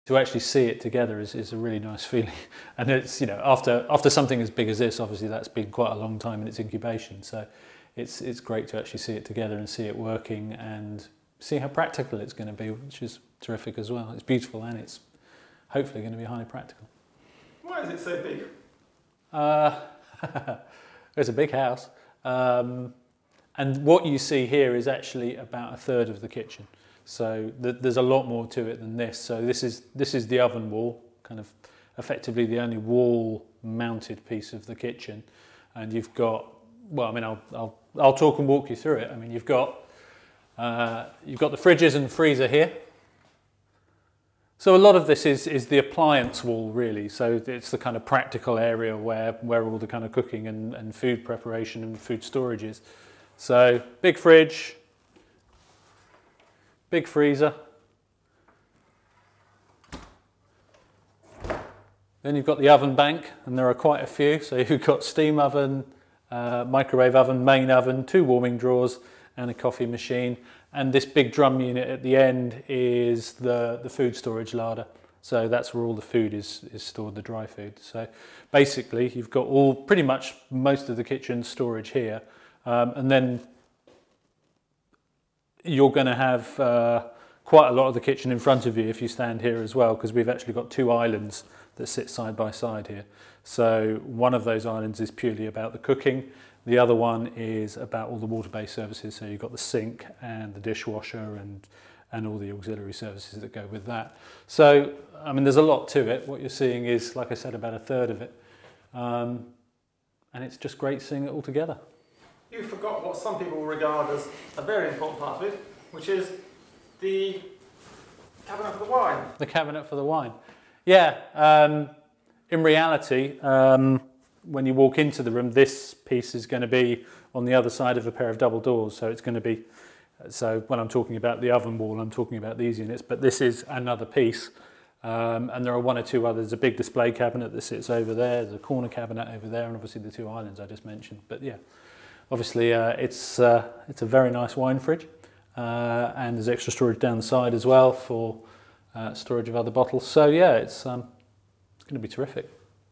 to actually see it together is a really nice feeling. And it's, you know, after something as big as this, obviously that's been quite a long time in its incubation. So it's great to actually see it together and see it working and see how practical it's going to be, which is terrific as well. It's beautiful and it's hopefully going to be highly practical. Why is it so big? It's a big house. And what you see here is actually about a third of the kitchen. So there's a lot more to it than this. So this is the oven wall, kind of effectively the only wall-mounted piece of the kitchen. And you've got, well, I mean, I'll talk and walk you through it. I mean, you've got the fridges and freezer here. So a lot of this is the appliance wall, really. So it's the kind of practical area where all the kind of cooking and food preparation and food storage is. So big fridge, big freezer. Then you've got the oven bank, and there are quite a few. So you've got steam oven, microwave oven, main oven, 2 warming drawers, and a coffee machine. And this big drum unit at the end is the food storage larder. So that's where all the food is stored, the dry food. So basically, you've got pretty much most of the kitchen storage here. And then you're going to have quite a lot of the kitchen in front of you if you stand here as well, because we've actually got 2 islands that sit side by side here. So one of those islands is purely about the cooking. The other one is about all the water-based services. So you've got the sink and the dishwasher and all the auxiliary services that go with that. So, I mean, there's a lot to it. What you're seeing is, like I said, about a third of it. And it's just great seeing it all together. You forgot what some people regard as a very important part of it, which is the cabinet for the wine. The cabinet for the wine. Yeah, in reality, when you walk into the room, this piece is going to be on the other side of a pair of double doors. So it's going to be, so when I'm talking about the oven wall, I'm talking about these units, but this is another piece. And there are 1 or 2 others. There's a big display cabinet that sits over there. There's a corner cabinet over there, and obviously the 2 islands I just mentioned. But yeah, obviously it's a very nice wine fridge. And there's extra storage down the side as well for storage of other bottles. So yeah, it's going to be terrific.